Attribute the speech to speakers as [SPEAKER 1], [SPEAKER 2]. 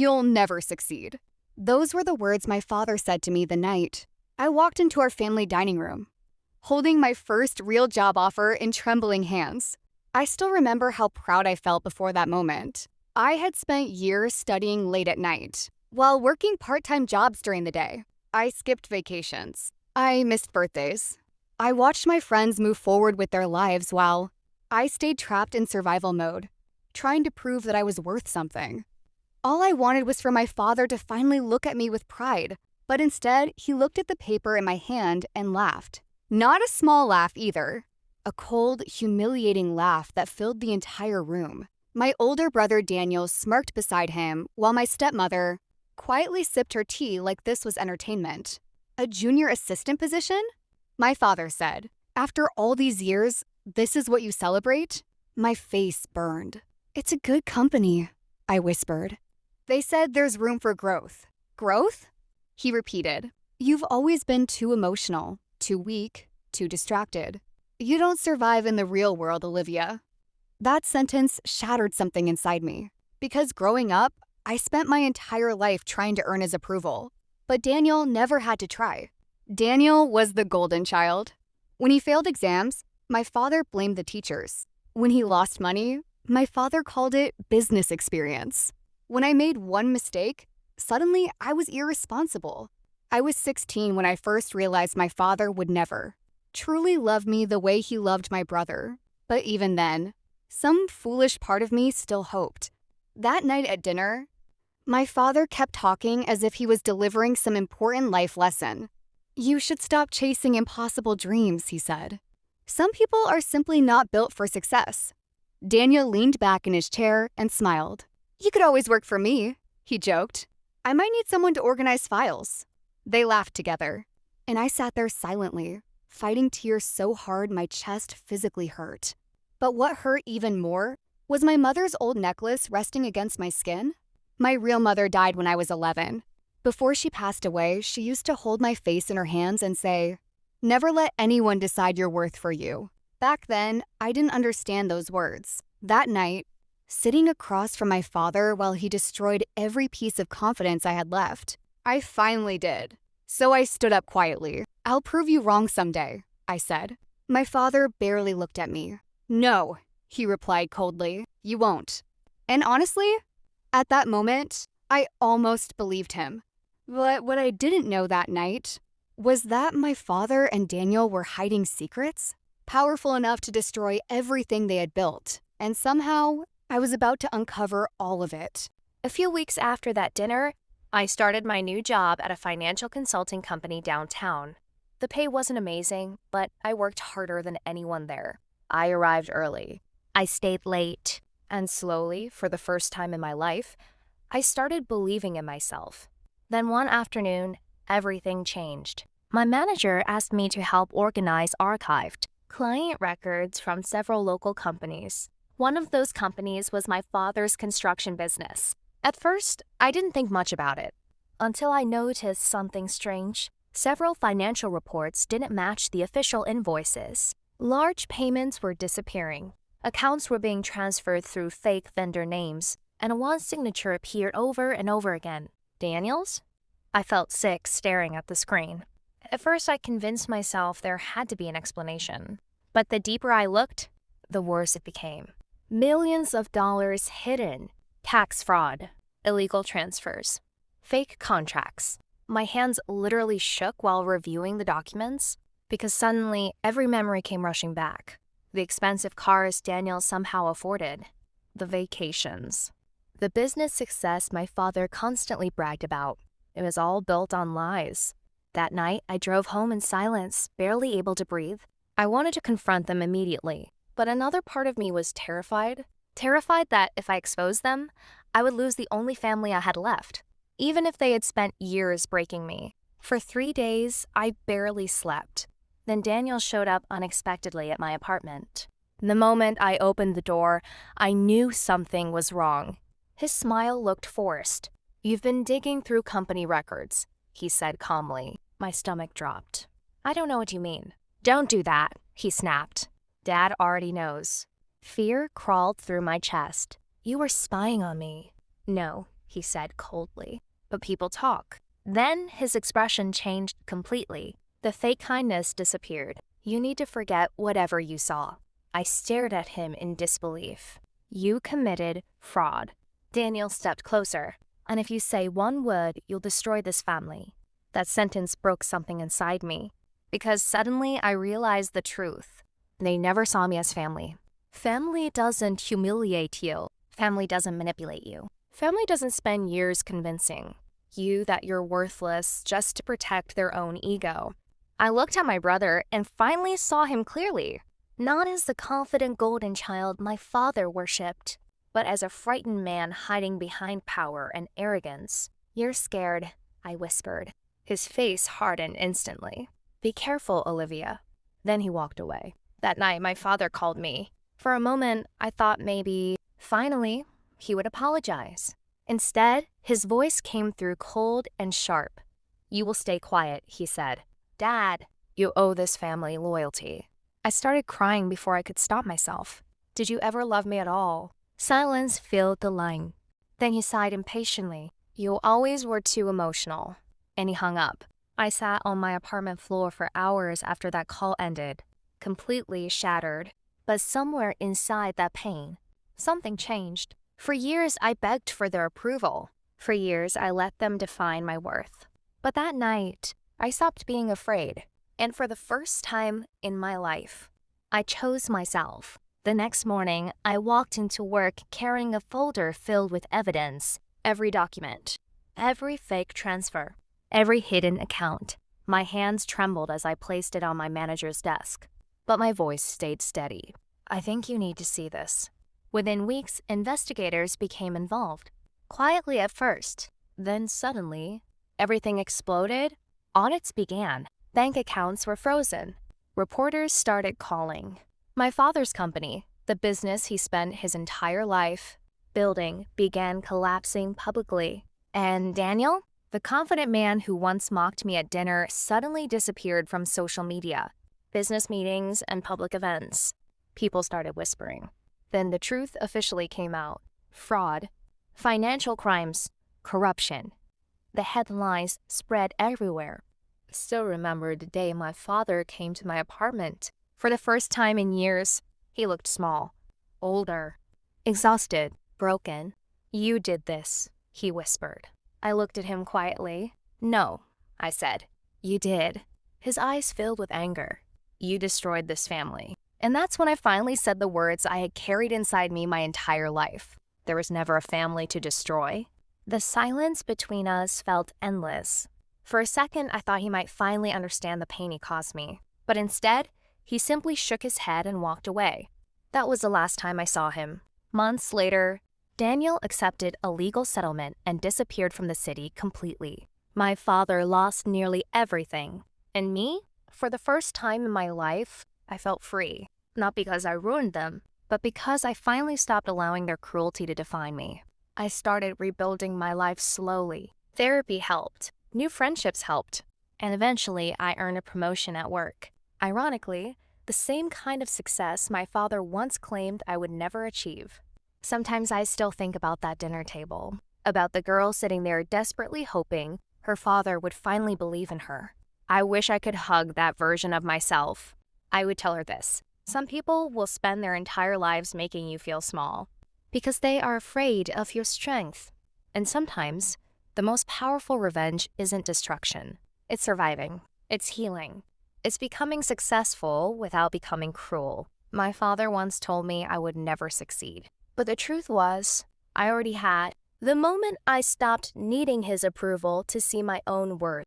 [SPEAKER 1] You'll never succeed. Those were the words my father said to me the night I walked into our family dining room, holding my first real job offer in trembling hands. I still remember how proud I felt before that moment. I had spent years studying late at night, while working part-time jobs during the day. I skipped vacations. I missed birthdays. I watched my friends move forward with their lives while I stayed trapped in survival mode, trying to prove that I was worth something. All I wanted was for my father to finally look at me with pride, but instead, he looked at the paper in my hand and laughed. Not a small laugh either. A cold, humiliating laugh that filled the entire room. My older brother Daniel smirked beside him, while my stepmother quietly sipped her tea like this was entertainment. A junior assistant position? My father said. After all these years, this is what you celebrate? My face burned. It's a good company, I whispered. They said there's room for growth. Growth? He repeated. You've always been too emotional, too weak, too distracted. You don't survive in the real world, Olivia. That sentence shattered something inside me. Because growing up, I spent my entire life trying to earn his approval. But Daniel never had to try. Daniel was the golden child. When he failed exams, my father blamed the teachers. When he lost money, my father called it business experience. When I made one mistake, suddenly I was irresponsible. I was 16 when I first realized my father would never truly love me the way he loved my brother. But even then, some foolish part of me still hoped. That night at dinner, my father kept talking as if he was delivering some important life lesson. You should stop chasing impossible dreams, he said. Some people are simply not built for success. Daniel leaned back in his chair and smiled. You could always work for me, he joked. I might need someone to organize files. They laughed together, and I sat there silently, fighting tears so hard my chest physically hurt. But what hurt even more was my mother's old necklace resting against my skin. My real mother died when I was 11. Before she passed away, she used to hold my face in her hands and say, "Never let anyone decide your worth for you." Back then, I didn't understand those words. That night, sitting across from my father while he destroyed every piece of confidence I had left, I finally did. So I stood up quietly. I'll prove you wrong someday, I said. My father barely looked at me. No, he replied coldly, you won't. And honestly, at that moment, I almost believed him. But what I didn't know that night was that my father and Daniel were hiding secrets, powerful enough to destroy everything they had built. And somehow, I was about to uncover all of it.
[SPEAKER 2] A few weeks after that dinner, I started my new job at a financial consulting company downtown. The pay wasn't amazing, but I worked harder than anyone there. I arrived early. I stayed late. And slowly, for the first time in my life, I started believing in myself. Then one afternoon, everything changed. My manager asked me to help organize archived client records from several local companies. One of those companies was my father's construction business. At first, I didn't think much about it, until I noticed something strange. Several financial reports didn't match the official invoices. Large payments were disappearing. Accounts were being transferred through fake vendor names, and one signature appeared over and over again. Daniel's? I felt sick staring at the screen. At first, I convinced myself there had to be an explanation. But the deeper I looked, the worse it became. Millions of dollars hidden. Tax fraud. Illegal transfers. Fake contracts. My hands literally shook while reviewing the documents because suddenly every memory came rushing back. The expensive cars Daniel somehow afforded. The vacations. The business success my father constantly bragged about. It was all built on lies. That night, I drove home in silence, barely able to breathe. I wanted to confront them immediately, but another part of me was terrified. Terrified that if I exposed them, I would lose the only family I had left, even if they had spent years breaking me. For 3 days, I barely slept. Then Daniel showed up unexpectedly at my apartment. The moment I opened the door, I knew something was wrong. His smile looked forced. You've been digging through company records, he said calmly. My stomach dropped. I don't know what you mean. Don't do that, he snapped. Dad already knows. Fear crawled through my chest. You were spying on me. No, he said coldly. But people talk. Then his expression changed completely. The fake kindness disappeared. You need to forget whatever you saw. I stared at him in disbelief. You committed fraud. Daniel stepped closer. And if you say one word, you'll destroy this family. That sentence broke something inside me. Because suddenly I realized the truth. They never saw me as family. Family doesn't humiliate you. Family doesn't manipulate you. Family doesn't spend years convincing you that you're worthless just to protect their own ego. I looked at my brother and finally saw him clearly. Not as the confident golden child my father worshipped, but as a frightened man hiding behind power and arrogance. You're scared, I whispered. His face hardened instantly. Be careful, Olivia. Then he walked away. That night, my father called me. For a moment, I thought maybe, finally, he would apologize. Instead, his voice came through cold and sharp. You will stay quiet, he said. Dad, you owe this family loyalty. I started crying before I could stop myself. Did you ever love me at all? Silence filled the line. Then he sighed impatiently. You always were too emotional. And he hung up. I sat on my apartment floor for hours after that call ended, completely shattered. But somewhere inside that pain, something changed. For years, I begged for their approval. For years, I let them define my worth. But that night, I stopped being afraid. And for the first time in my life, I chose myself. The next morning, I walked into work carrying a folder filled with evidence. Every document, every fake transfer, every hidden account. My hands trembled as I placed it on my manager's desk. But my voice stayed steady. I think you need to see this. Within weeks, investigators became involved. Quietly at first. Then suddenly, everything exploded. Audits began. Bank accounts were frozen. Reporters started calling. My father's company, the business he spent his entire life building, began collapsing publicly. And Daniel, the confident man who once mocked me at dinner, suddenly disappeared from social media, business meetings, and public events. People started whispering. Then the truth officially came out. Fraud, financial crimes, corruption. The headlines spread everywhere. I still remember the day my father came to my apartment. For the first time in years, he looked small, older, exhausted, broken. You did this, he whispered. I looked at him quietly. No, I said. You did. His eyes filled with anger. You destroyed this family. And that's when I finally said the words I had carried inside me my entire life. There was never a family to destroy. The silence between us felt endless. For a second, I thought he might finally understand the pain he caused me. But instead, he simply shook his head and walked away. That was the last time I saw him. Months later, Daniel accepted a legal settlement and disappeared from the city completely. My father lost nearly everything. And me, for the first time in my life, I felt free. Not because I ruined them, but because I finally stopped allowing their cruelty to define me. I started rebuilding my life slowly. Therapy helped. New friendships helped. And eventually, I earned a promotion at work. Ironically, the same kind of success my father once claimed I would never achieve. Sometimes I still think about that dinner table, about the girl sitting there desperately hoping her father would finally believe in her. I wish I could hug that version of myself. I would tell her this. Some people will spend their entire lives making you feel small because they are afraid of your strength. And sometimes, the most powerful revenge isn't destruction. It's surviving. It's healing. It's becoming successful without becoming cruel. My father once told me I would never succeed. But the truth was, I already had. The moment I stopped needing his approval to see my own worth,